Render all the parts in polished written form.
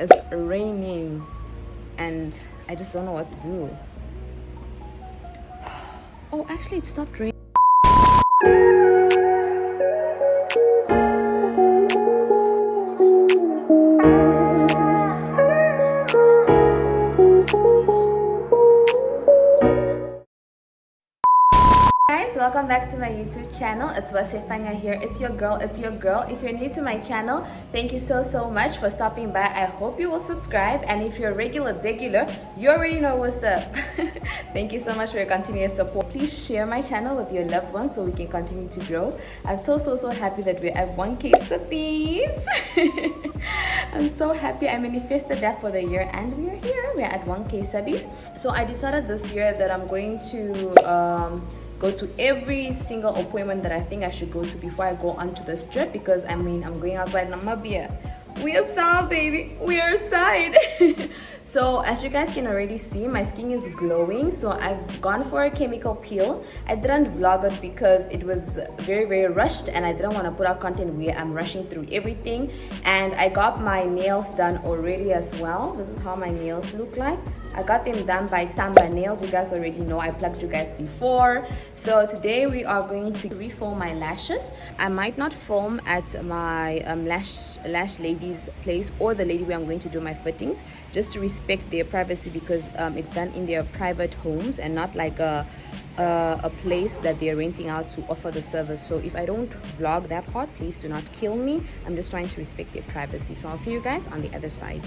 It's raining and I just don't know what to do. Oh, actually it stopped raining. Guys, welcome back to my YouTube channel. It's Wasefanga here. It's your girl. If you're new to my channel, thank you so much for stopping by. I hope you will subscribe, and if you're a regular, you already know what's up. Thank you so much for your continuous support. Please share my channel with your loved ones so we can continue to grow. I'm so happy that we're at 1K subbies. I'm so happy. I manifested that for the year and we're here. We're at 1K subbies. So I decided this year that I'm going to go to every single appointment that I think I should go to before I go onto this trip, because I'm going outside Namibia. We outside, baby. We are outside. So as you guys can already see, my skin is glowing. So I've gone for a chemical peel. I didn't vlog it because it was very rushed and I didn't want to put out content where I'm rushing through everything. And I got my nails done already as well. This is how my nails look like. I got them done by Tamba Nails. You guys already know I plugged you guys before. So today we are going to refill my lashes. I might not film at my lash lady's place or the lady where I'm going to do my fittings, just to respect their privacy, because it's done in their private homes and not like a place that they're renting out to offer the service. So if I don't vlog that part, please do not kill me. I'm just trying to respect their privacy. So I'll see you guys on the other side.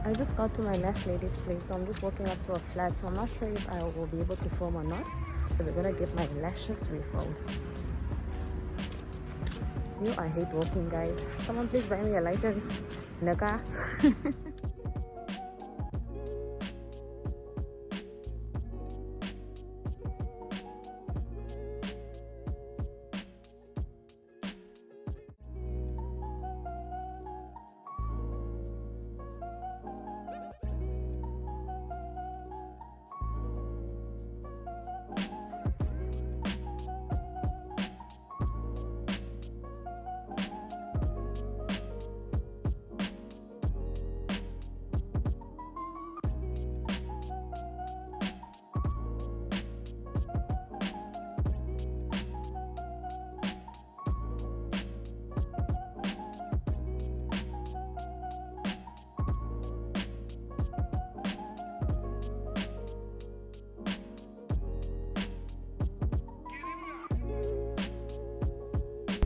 I just got to my lash lady's place, so I'm just walking up to a flat, so I'm not sure if I will be able to film or not. So we're gonna get my lashes refilled. I hate walking, guys. Someone please buy me a license. Naga.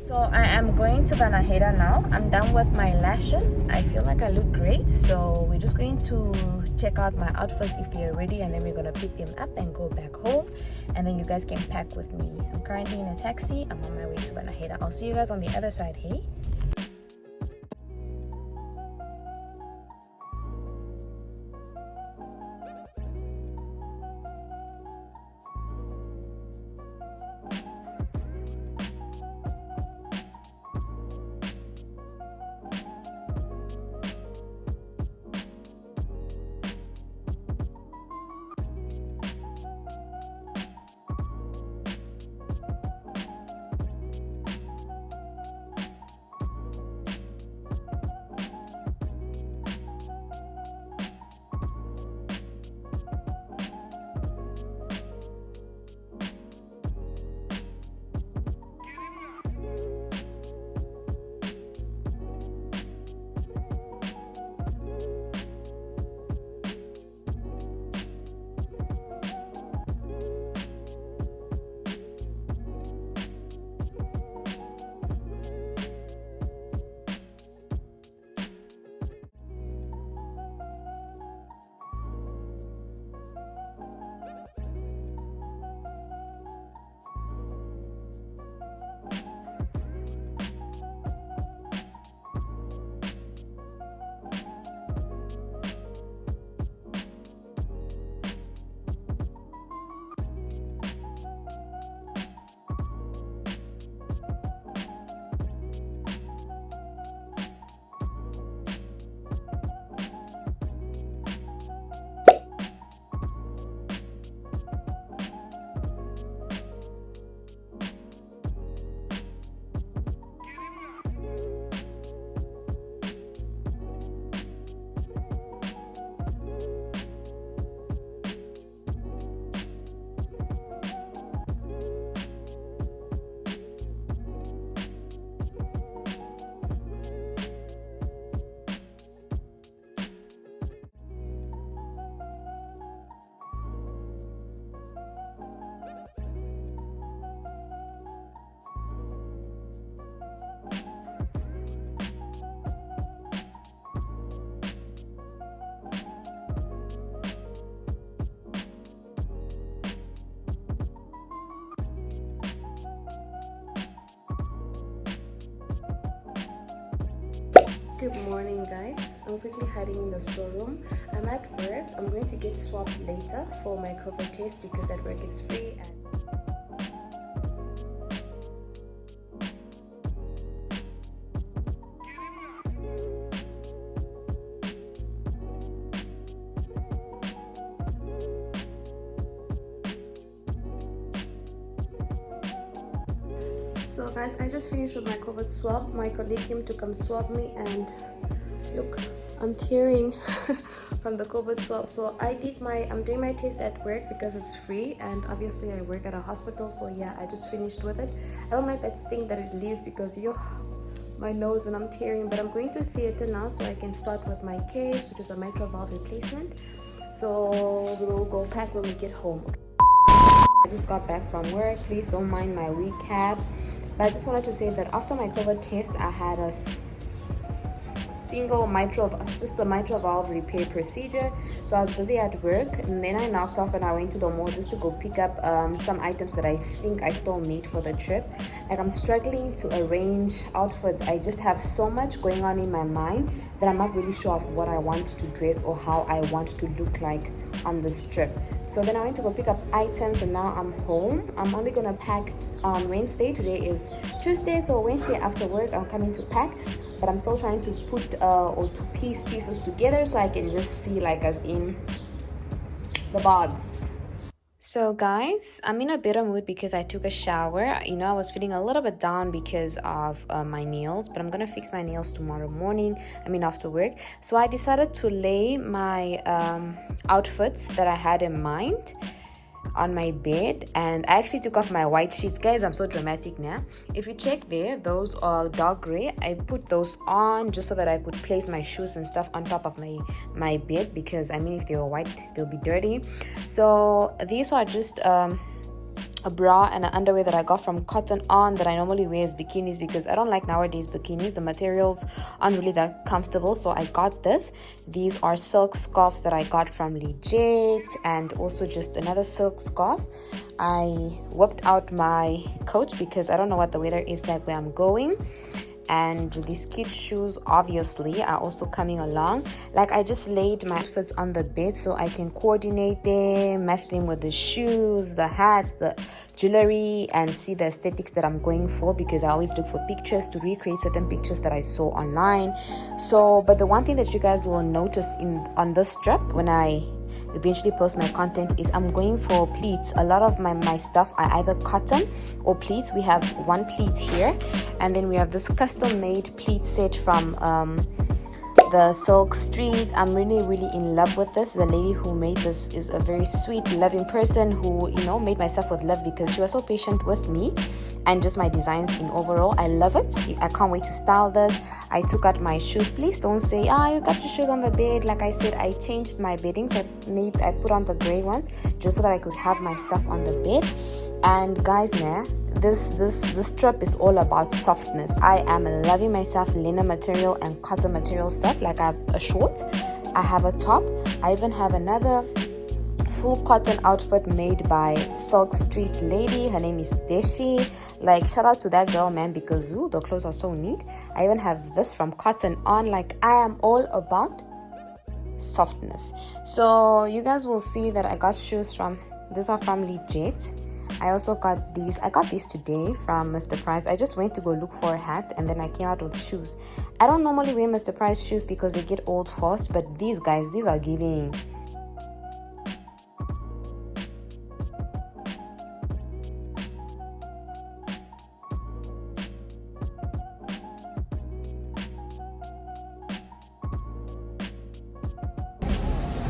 So I am going to Banaheda now. I'm done with my lashes. I feel like I look great. So we're just going to check out my outfits if they're ready, and then we're gonna pick them up and go back home, and then you guys can pack with me. I'm currently in a taxi. I'm on my way to Banaheda. I'll see you guys on the other side, hey? Good morning, guys. I'm quickly hiding in the storeroom. I'm at work. I'm going to get swabbed later for my COVID test because at work it's free. So guys, I just finished with my COVID swab. My colleague came to come swab me and look, I'm tearing from the COVID swab. So I'm doing my test at work because it's free, and obviously I work at a hospital, so yeah, I just finished with it. I don't like that sting that it leaves because my nose and I'm tearing, but I'm going to theater now so I can start with my case, which is a mitral valve replacement. So we'll go pack when we get home. I just got back from work. Please don't mind my recap. But I just wanted to say that after my COVID test, I had a just a mitral valve repair procedure. So I was busy at work, and then I knocked off and I went to the mall just to go pick up some items that I think I still need for the trip. Like, I'm struggling to arrange outfits. I just have so much going on in my mind that I'm not really sure of what I want to dress or how I want to look like on this trip. So then I went to go pick up items, and now I'm home. I'm only gonna pack on Wednesday. Today is Tuesday, so Wednesday after work I'm coming to pack, but I'm still trying to put or to piece pieces together so I can just see, like, as in the bobs. So guys, I'm in a better mood because I took a shower. I was feeling a little bit down because of my nails, but I'm gonna fix my nails tomorrow morning, after work. So I decided to lay my outfits that I had in mind on my bed, and I actually took off my white sheets. Guys, I'm so dramatic now. If you check there, those are dark gray. I put those on just so that I could place my shoes and stuff on top of my bed, because if they were white they'll be dirty. So these are just a bra and an underwear that I got from Cotton On that I normally wear as bikinis, because I don't like nowadays bikinis. The materials aren't really that comfortable, so I got this. These are silk scarves that I got from Legit, and also just another silk scarf. I whipped out my coat because I don't know what the weather is like where I'm going. And these kid shoes obviously are also coming along. Like, I just laid my outfits on the bed so I can coordinate them, match them with the shoes, the hats, the jewelry, and see the aesthetics that I'm going for, because I always look for pictures to recreate certain pictures that I saw online. So, but the one thing that you guys will notice on this trip when I eventually post my content is I'm going for pleats. A lot of my stuff are either cotton or pleats. We have one pleat here, and then we have this custom made pleat set from the Silk Street. I'm really in love with this. The lady who made this is a very sweet, loving person who made myself with love, because she was so patient with me and just my designs in overall. I love it. I can't wait to style this. I took out my shoes. Please don't say, you got your shoes on the bed. Like I said, I changed my beddings. I put on the gray ones just so that I could have my stuff on the bed. And guys, this trip is all about softness. I am loving myself linen material and cotton material stuff. Like, I have a short, I have a top, I even have another full cotton outfit made by Silk Street lady. Her name is Deshi. Like, shout out to that girl, man, because the clothes are so neat. I even have this from Cotton On. Like, I am all about softness. So you guys will see that I got shoes these are from Legit. I also got these. I got these today from Mr. Price. I just went to go look for a hat, and then I came out with shoes. I don't normally wear Mr. Price shoes because they get old fast, but these guys, these are giving.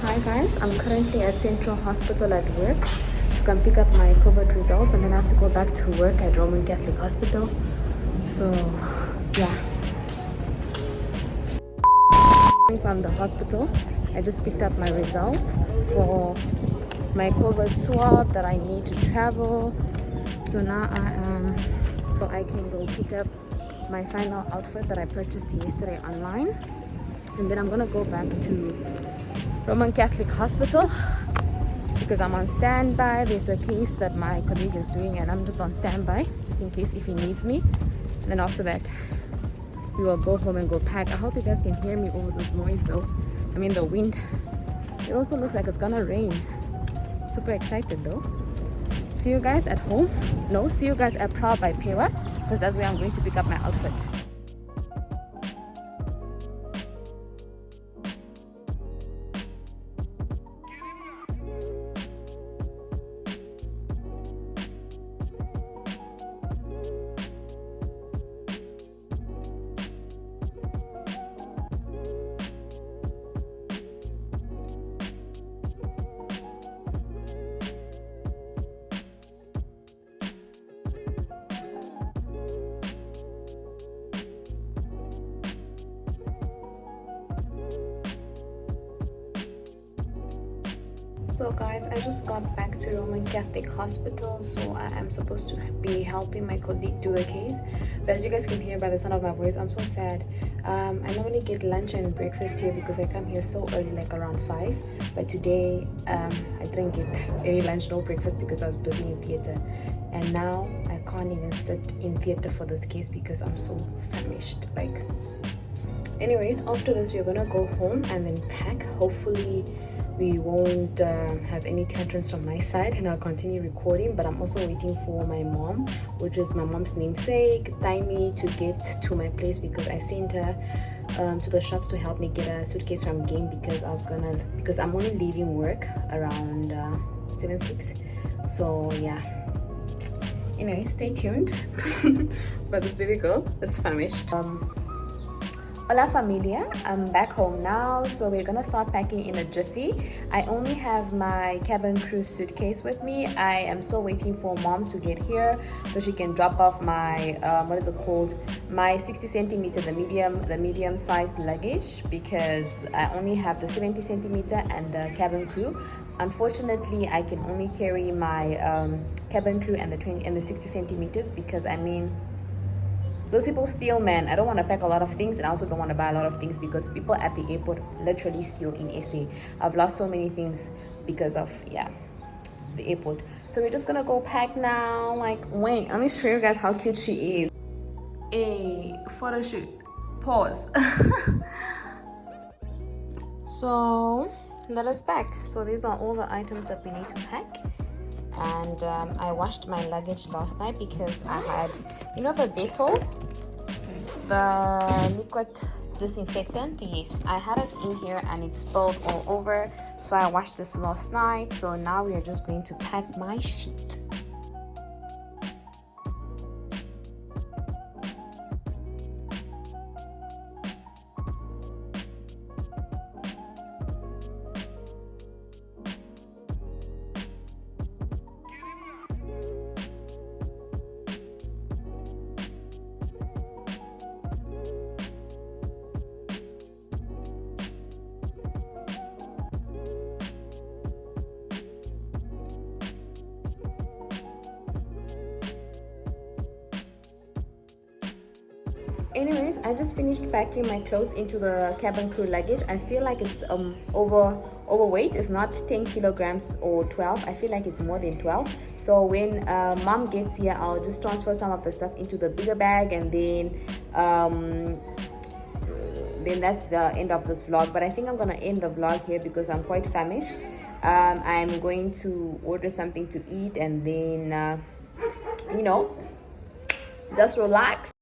Hi guys, I'm currently at Central Hospital at work to come pick up my COVID results, and then I have to go back to work at Roman Catholic Hospital. So yeah, from the hospital, I just picked up my results for my COVID swab that I need to travel. So now I can go pick up my final outfit that I purchased yesterday online, and then I'm gonna go back to Roman Catholic Hospital because I'm on standby. There's a case that my colleague is doing, and I'm just on standby just in case if he needs me. And then after that, we will go home and go pack. I hope you guys can hear me over this noise though. I mean the wind. It also looks like it's gonna rain. Super excited though. See you guys at home. No, see you guys at Pewa by Pewa, because that's where I'm going to pick up my outfit. So guys, I just got back to Roman Catholic Hospital, so I am supposed to be helping my colleague do the case. But as you guys can hear by the sound of my voice, I'm so sad. I normally get lunch and breakfast here because I come here so early, like around 5. But today, I didn't get any lunch, no breakfast because I was busy in theater. And now I can't even sit in theater for this case because I'm so famished. Like, anyways, after this, we're gonna go home and then pack. Hopefully we won't have any tantrums from my side, and I'll continue recording. But I'm also waiting for my mom, which is my mom's namesake, Taimi, to get to my place because I sent her to the shops to help me get a suitcase from Game because I'm only leaving work around 7-6. So yeah, anyway, stay tuned. But this baby girl is famished. Hola familia, I'm back home now, so we're gonna start packing in a jiffy. I only have my cabin crew suitcase with me. I am still waiting for mom to get here so she can drop off my my 60 centimeter, the medium sized luggage, because I only have the 70 centimeter and the cabin crew. Unfortunately, I can only carry my cabin crew and the 60 centimeters because I mean, those people steal, man. I don't want to pack a lot of things, and I also don't want to buy a lot of things because people at the airport literally steal in SA. I've lost so many things because of, yeah, the airport. So we're just gonna go pack now. Like, wait, let me show you guys how cute she is. A photo shoot. Pause. So let us pack. So these are all the items that we need to pack. And I washed my luggage last night because I had, you know, the Dettol, the liquid disinfectant. Yes, I had it in here and it spilled all over, so I washed this last night. So now we are just going to pack my sheet. Anyways, I just finished packing my clothes into the cabin crew luggage. I feel like it's overweight. It's not 10 kilograms or 12. I feel like it's more than 12. So when mom gets here, I'll just transfer some of the stuff into the bigger bag, and then that's the end of this vlog. But I think I'm gonna end the vlog here because I'm quite famished. I'm going to order something to eat and then you know, just relax.